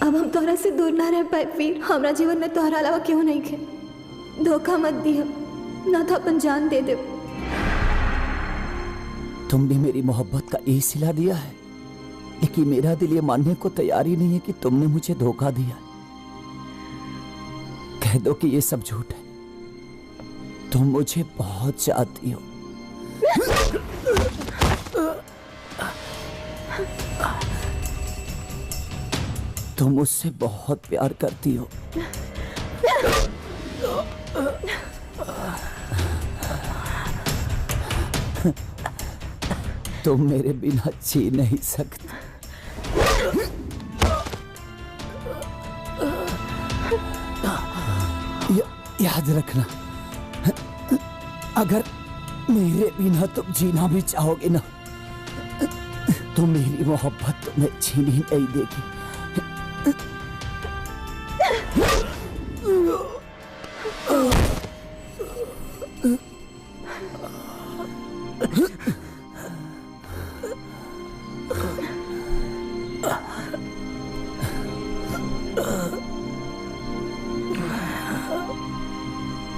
अब हम तोहरा से दूर ना रह पाए वीर। हमारा जीवन में तोहरा अलावा क्यों नहीं खे। धोखा मत दिया, ना तो अपन जान दे दे। तुमने मेरी मोहब्बत का यही सिला दिया है, लेकिन मेरा दिल ये मानने को तैयार ही नहीं है कि तुमने मुझे धोखा दिया। कह दो कि ये सब झूठ है। तुम मुझे बहुत चाहती हो। तुम मुझसे बहुत प्यार करती हो। तुम मेरे बिना जी नहीं सकती। याद रखना, अगर मेरे बिना तुम जीना भी चाहोगे ना, तो मेरी मोहब्बत तुम्हें छीनी नहीं देगी।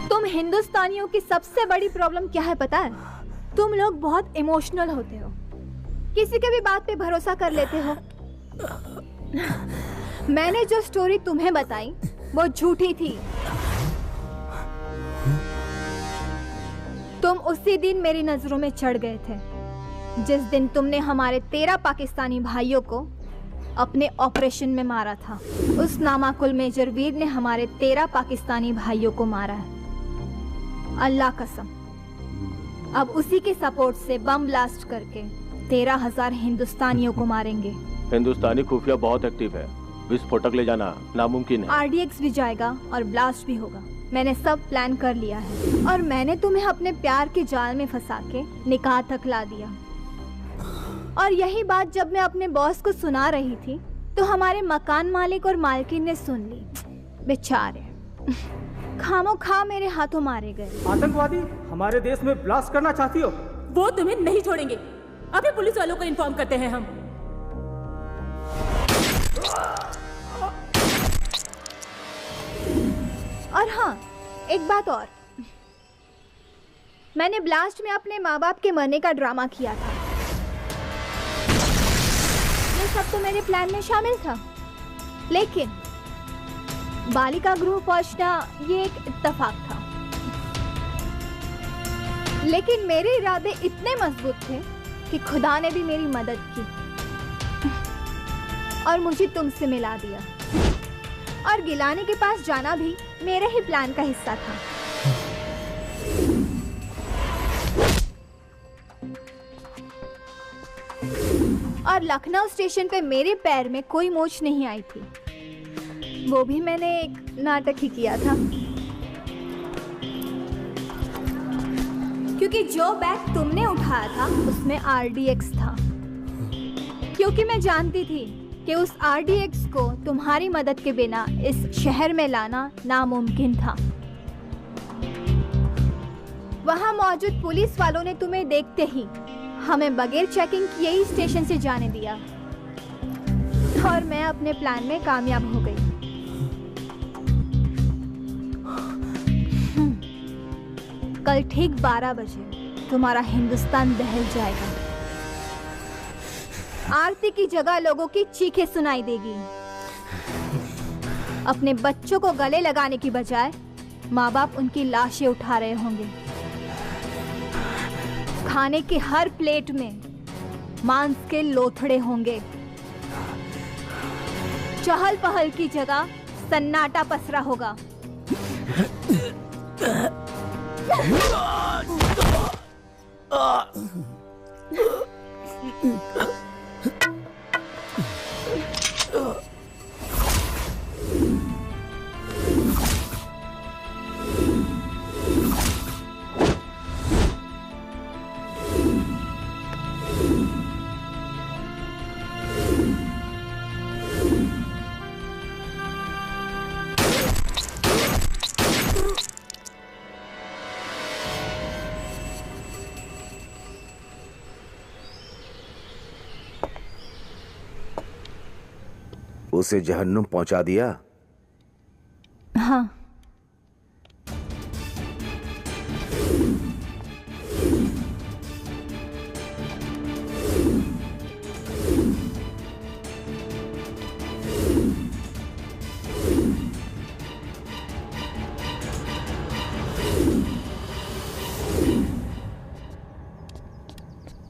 तुम हिंदुस्तानियों की सबसे बड़ी प्रॉब्लम क्या है पता है? तुम लोग बहुत इमोशनल होते हो, किसी के भी बात पे भरोसा कर लेते हो। मैंने जो स्टोरी तुम्हें बताई वो झूठी थी। तुम उसी दिन मेरी नजरों में चढ़ गए थे, जिस दिन तुमने हमारे 13 पाकिस्तानी भाइयों को अपने ऑपरेशन में मारा था। उस नामाकुल मेजर वीर ने हमारे 13 पाकिस्तानी भाइयों को मारा है, अल्लाह कसम। अब उसी के सपोर्ट से बम ब्लास्ट करके 13,000 हिंदुस्तानियों को मारेंगे। हिंदुस्तानी खुफिया बहुत एक्टिव है, विस्फोटक ले जाना नामुमकिन है। RDX भी जाएगा और ब्लास्ट भी होगा। मैंने सब प्लान कर लिया है और मैंने तुम्हें अपने प्यार के जाल में फंसा के निकाह तक ला दिया। और यही बात जब मैं अपने बॉस को सुना रही थी तो हमारे मकान मालिक और मालकिन ने सुन ली। बेचारे खामोखा मेरे हाथों मारे गए। आतंकवादी हमारे देश में ब्लास्ट करना चाहती हो? वो तुम्हें नहीं छोड़ेंगे। अभी पुलिस वालों को इन्फॉर्म करते हैं हम। और हाँ, एक बात और, मैंने ब्लास्ट में अपने माँ बाप के मरने का ड्रामा किया था। ये सब तो मेरे प्लान में शामिल था, लेकिन बालिका गृह पहुंचना ये एक इत्तेफाक था। लेकिन मेरे इरादे इतने मजबूत थे कि खुदा ने भी मेरी मदद की और मुझे तुमसे मिला दिया। और गिलानी के पास जाना भी मेरे ही प्लान का हिस्सा था। और लखनऊ स्टेशन पे मेरे पैर में कोई मोच नहीं आई थी, वो भी मैंने एक नाटक ही किया था। क्योंकि जो बैग तुमने उठाया था उसमें RDX था, क्योंकि मैं जानती थी कि उस RDX को तुम्हारी मदद के बिना इस शहर में लाना नामुमकिन था। वहां मौजूद पुलिस वालों ने तुम्हें देखते ही हमें बगैर चेकिंग किए ही स्टेशन से जाने दिया और मैं अपने प्लान में कामयाब हो गई। कल ठीक 12 बजे तुम्हारा हिंदुस्तान दहल जाएगा। आरती की जगह लोगों की चीखें सुनाई देगी। अपने बच्चों को गले लगाने की बजाय माँ बाप उनकी लाशें उठा रहे होंगे। खाने के हर प्लेट में मांस के लोथड़े होंगे। चहल पहल की जगह सन्नाटा पसरा होगा। उसे जहन्नुम पहुंचा दिया? हाँ।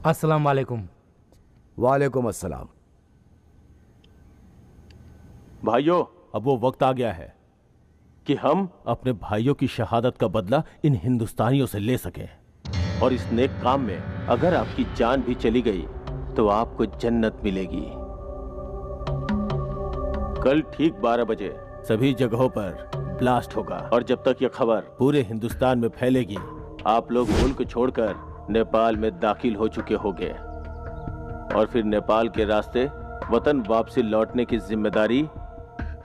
अस्सलाम वालेकुम। वालेकुम अस्सलाम। भाइयों, अब वो वक्त आ गया है कि हम अपने भाइयों की शहादत का बदला इन हिंदुस्तानियों से ले सकें। और इस नेक काम में अगर आपकी जान भी चली गई तो आपको जन्नत मिलेगी। कल ठीक 12 बजे सभी जगहों पर ब्लास्ट होगा और जब तक ये खबर पूरे हिंदुस्तान में फैलेगी, आप लोग मुल्क छोड़कर नेपाल में दाखिल हो चुके होंगे और फिर नेपाल के रास्ते वतन वापसी लौटने की जिम्मेदारी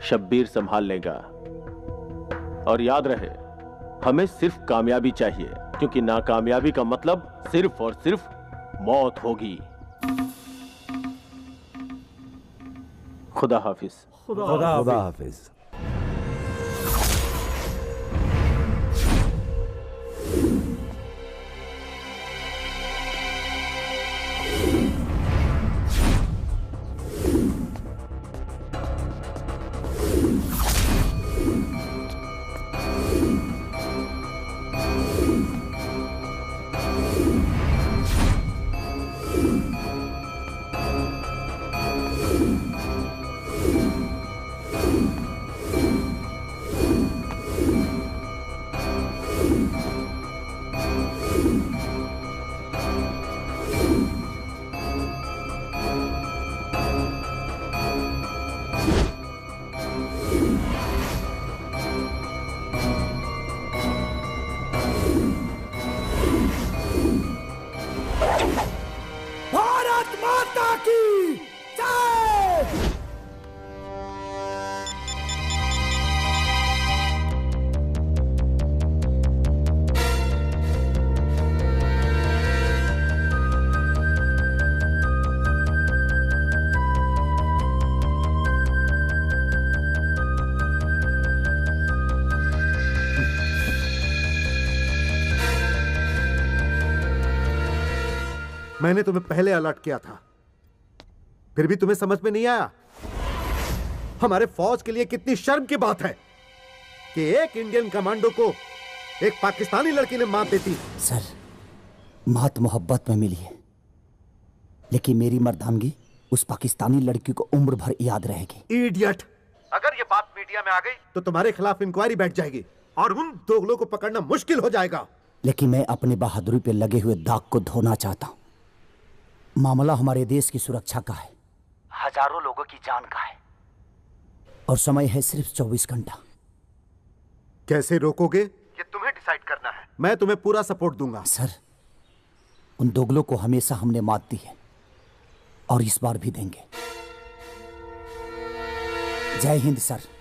शब्बीर संभाल लेगा। और याद रहे, हमें सिर्फ कामयाबी चाहिए, क्योंकि नाकामयाबी का मतलब सिर्फ और सिर्फ मौत होगी। खुदा हाफिज। खुदा हाफिज। मैंने तुम्हें पहले अलर्ट किया था, फिर भी तुम्हें समझ में नहीं आया। हमारे फौज के लिए कितनी शर्म की बात है कि एक इंडियन कमांडो को एक पाकिस्तानी लड़की ने मात देती। सर, मात मोहब्बत में मिली है, लेकिन मेरी मर्दानगी उस पाकिस्तानी लड़की को उम्र भर याद रहेगी। इडियट! अगर ये बात मीडिया में आ गई तो तुम्हारे खिलाफ इंक्वायरी बैठ जाएगी और उन दोगलों को पकड़ना मुश्किल हो जाएगा। लेकिन मैं अपनी बहादुरी पे लगे हुए दाग को धोना चाहता हूं। मामला हमारे देश की सुरक्षा का है, हजारों लोगों की जान का है, और समय है सिर्फ 24 घंटा। कैसे रोकोगे ये तुम्हें डिसाइड करना है। मैं तुम्हें पूरा सपोर्ट दूंगा। सर, उन दोगलों को हमेशा हमने मात दी है और इस बार भी देंगे। जय हिंद सर।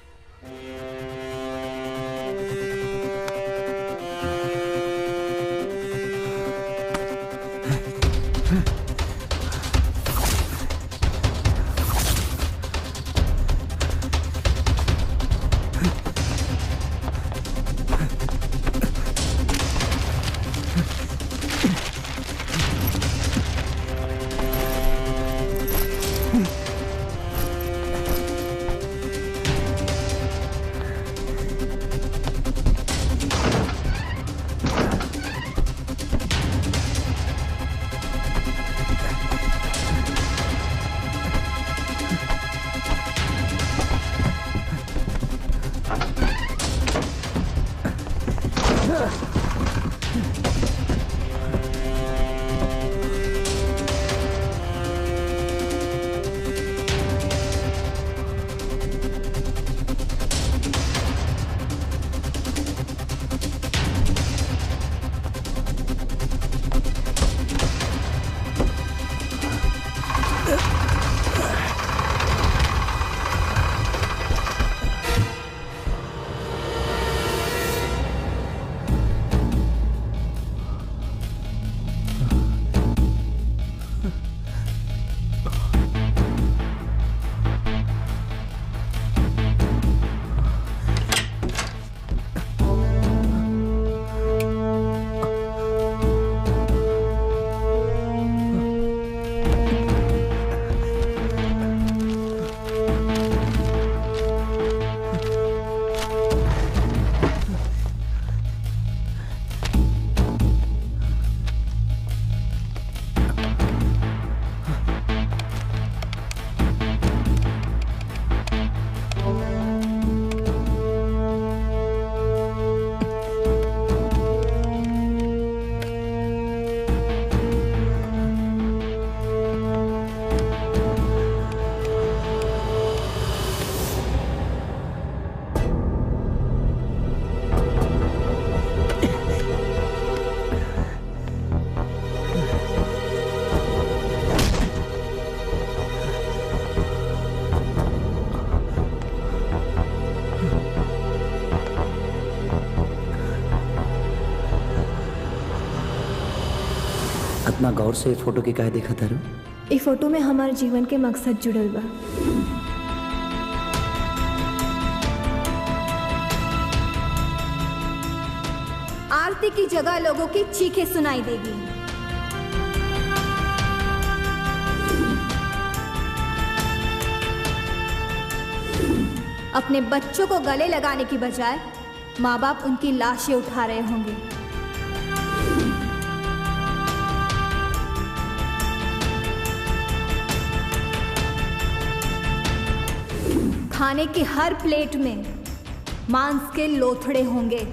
इतना गौर से फोटो के काहे देखा तारू? ई फोटो में हमारे जीवन के मकसद जुड़ल बा। आरती की जगह लोगों की चीखें सुनाई देगी। अपने बच्चों को गले लगाने की बजाय माँ बाप उनकी लाशें उठा रहे होंगे। खाने की हर प्लेट में मांस के लोथड़े होंगे।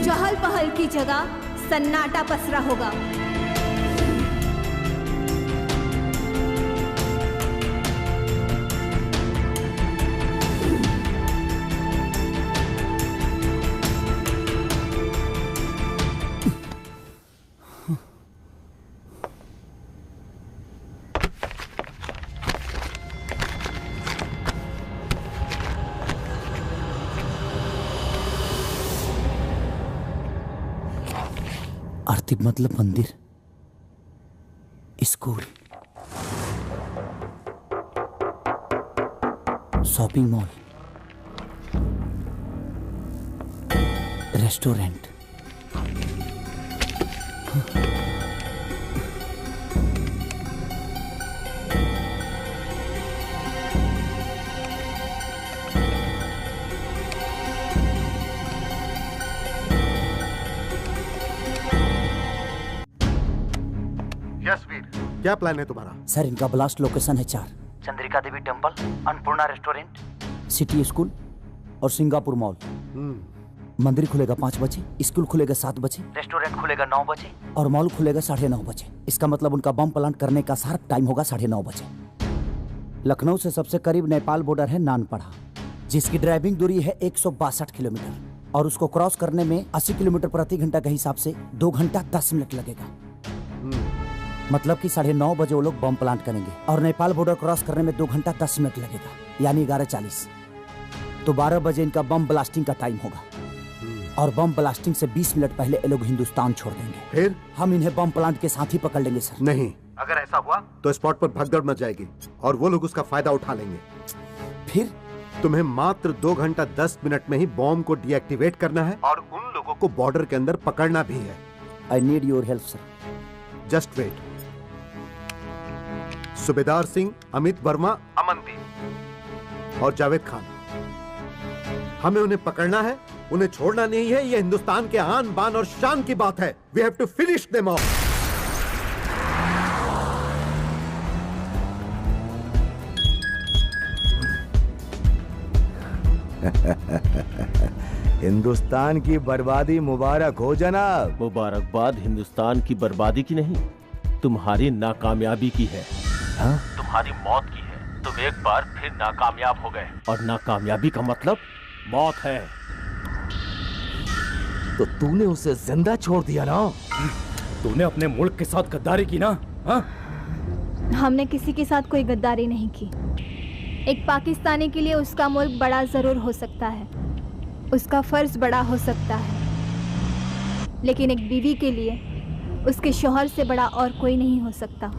चहल पहल की जगह सन्नाटा पसरा होगा। आरती मतलब मंदिर, school, shopping mall, restaurant. Yes Veer, क्या प्लान है तुम्हारा? सर, इनका ब्लास्ट लोकेशन है 4: Chandrika Devi temple, Annapurna restaurant, city school और सिंगापुर मॉल। मंदिर खुलेगा 5 बजे, स्कूल खुलेगा 7 बजे, रेस्टोरेंट खुलेगा 9 बजे और मॉल खुलेगा 9:30 बजे। इसका मतलब उनका बम प्लांट करने का शार्प टाइम होगा 9:30 बजे। लखनऊ से सबसे करीब नेपाल बॉर्डर है नानपड़ा, जिसकी ड्राइविंग दूरी है 162 किलोमीटर और उसको क्रॉस करने में 80 किलोमीटर प्रति घंटा के हिसाब से 2 घंटा 10 मिनट लगेगा। मतलब कि 9:30 बजे वो लोग बम प्लांट करेंगे और नेपाल बॉर्डर क्रॉस करने में 2 घंटा 10 मिनट लगेगा, यानी 11:40। तो 12 बजे इनका बम ब्लास्टिंग का टाइम होगा और बम ब्लास्टिंग से 20 मिनट पहले ये लोग हिंदुस्तान छोड़ देंगे। फिर हम इन्हें बम प्लांट के साथ ही पकड़ लेंगे सर। नहीं, अगर ऐसा हुआ तो स्पॉट पर भगदड़ मच जाएगी और वो लोग उसका फायदा उठा लेंगे। फिर तुम्हें मात्र 2 घंटा 10 मिनट में ही बॉम्ब को डीएक्टिवेट करना है और उन लोगों को बॉर्डर के अंदर पकड़ना भी है। I need your help sir. Just wait. Subedar Singh, Amit Verma, Amandeep और जावेद खान, हमें उन्हें पकड़ना है, उन्हें छोड़ना नहीं है। यह हिंदुस्तान के आन बान और शान की बात है। We have to finish them off. Hindustan की बर्बादी मुबारक हो जनाब। मुबारकबाद हिंदुस्तान की बर्बादी की नहीं, तुम्हारी नाकामयाबी की है। हाँ? तुम्हारी मौत की है। तुम एक बार फिर नाकामयाब हो गए और नाकामयाबी का मतलब मौत है। तो तूने उसे जिंदा छोड़ दिया ना? तूने अपने मुल्क के साथ गद्दारी की ना? हाँ? हमने किसी के साथ कोई गद्दारी नहीं की। एक पाकिस्तानी के लिए उसका मुल्क बड़ा जरूर हो सकता है, उसका फर्ज बड़ा हो सकता है, लेकिन एक बीवी के लिए उसके शौहर से बड़ा और कोई नहीं हो सकता।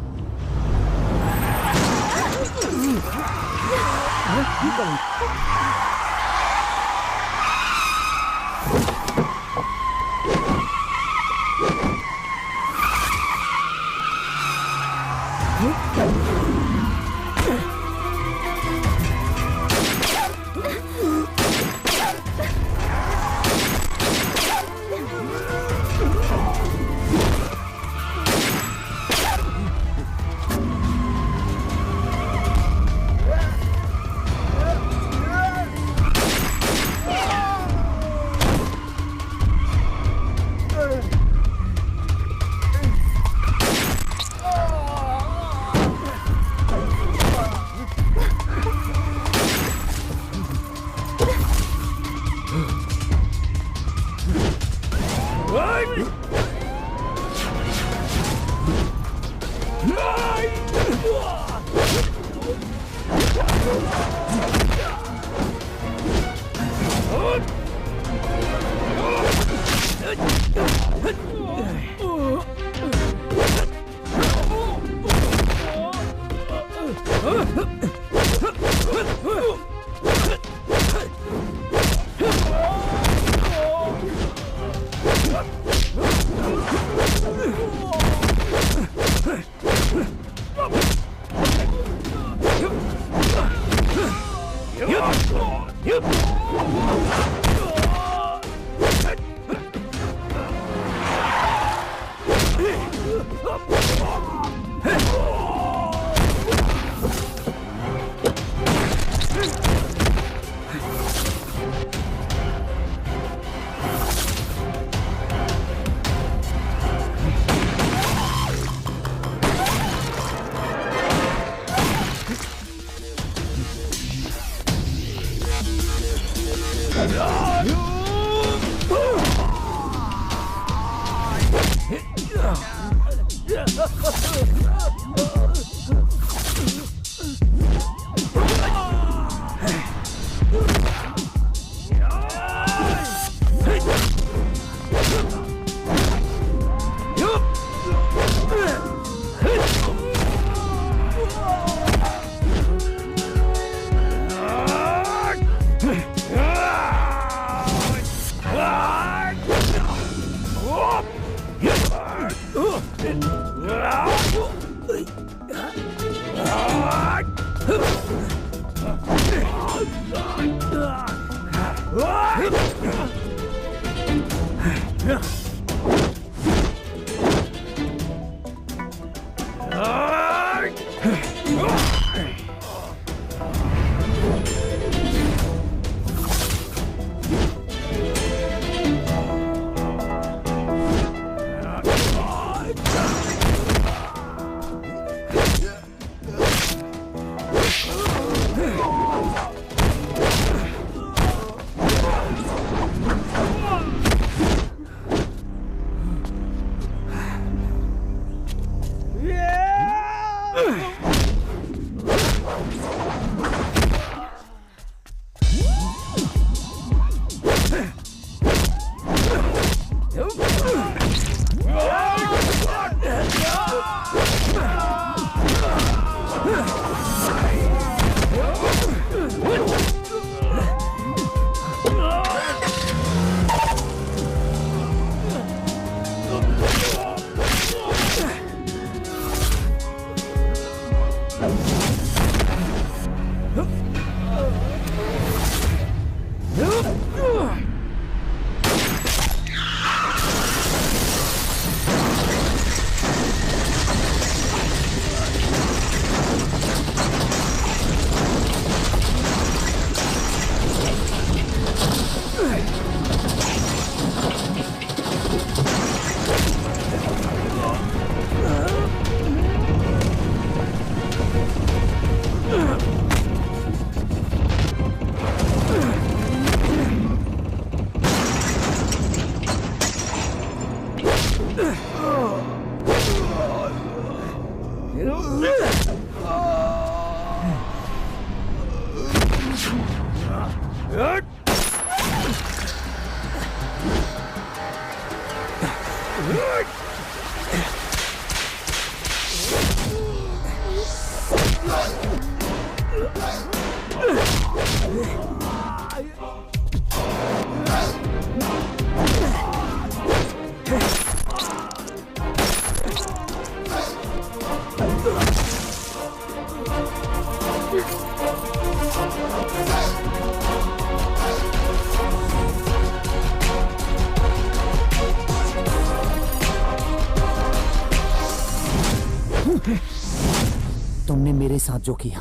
तुमने मेरे साथ जो किया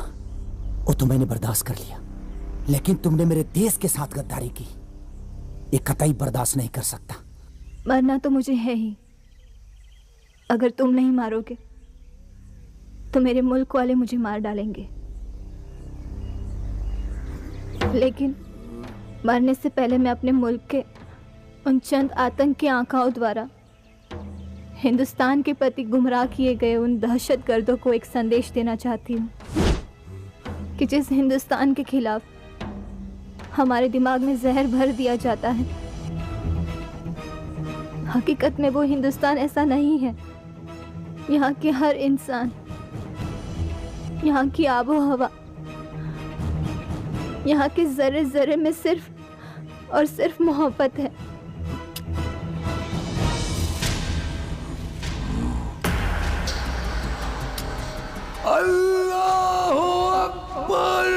वो तो मैंने बर्दाश्त कर लिया, लेकिन तुमने मेरे देश के साथ गद्दारी की, ये कतई बर्दाश्त नहीं कर सकता। मरना तो मुझे है ही। अगर तुम नहीं मारोगे तो मेरे मुल्क वाले मुझे मार डालेंगे, लेकिन मरने से पहले मैं अपने मुल्क के उन चंद आतंकी आकाओं द्वारा हिंदुस्तान के प्रति गुमराह किए गए उन दहशतगर्दों को एक संदेश देना चाहती हूँ कि जिस हिंदुस्तान के खिलाफ हमारे दिमाग में जहर भर दिया जाता है हकीकत में वो हिंदुस्तान ऐसा नहीं है। यहाँ के हर इंसान, यहाँ की आबो हवा, यहाँ के जर्रे जर्रे में सिर्फ और सिर्फ मोहब्बत है। अल्लाहू अकबर।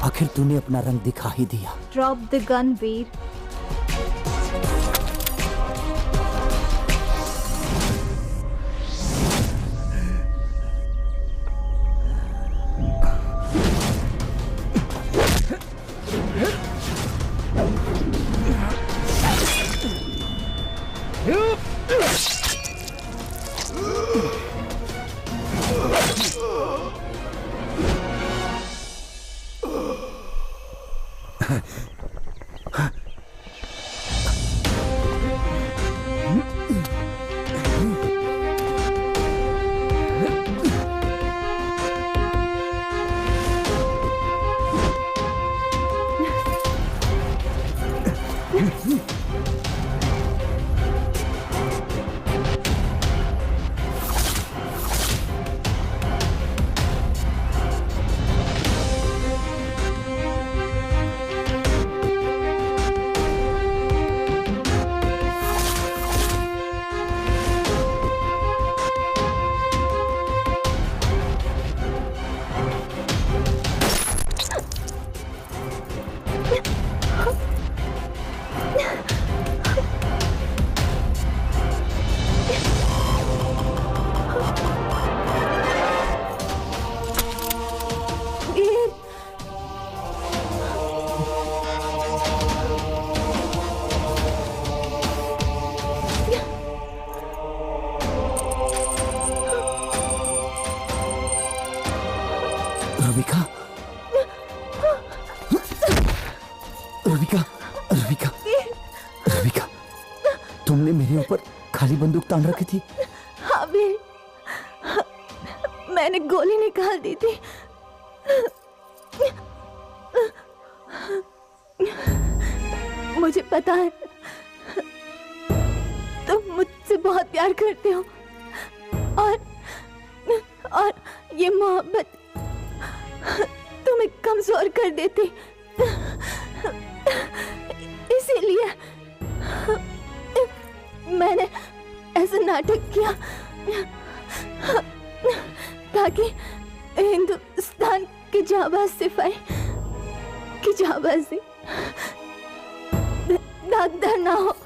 आखिर तूने अपना रंग दिखा ही दिया। ड्रॉप द गन वीर। रविका, रविका, रविका, रविका, तुमने मेरे ऊपर खाली बंदूक तान रखी थी। हाँ वीर, मैंने गोली निकाल दी थी। मुझे पता है तुम मुझसे बहुत प्यार करते हो और ये मोहब्बत तुम्हें कमजोर कर देती, इसीलिए मैंने ऐसा नाटक किया ताकि हिंदुस्तान की जाबाज सिपाही की जाबाजी दागदार ना हो।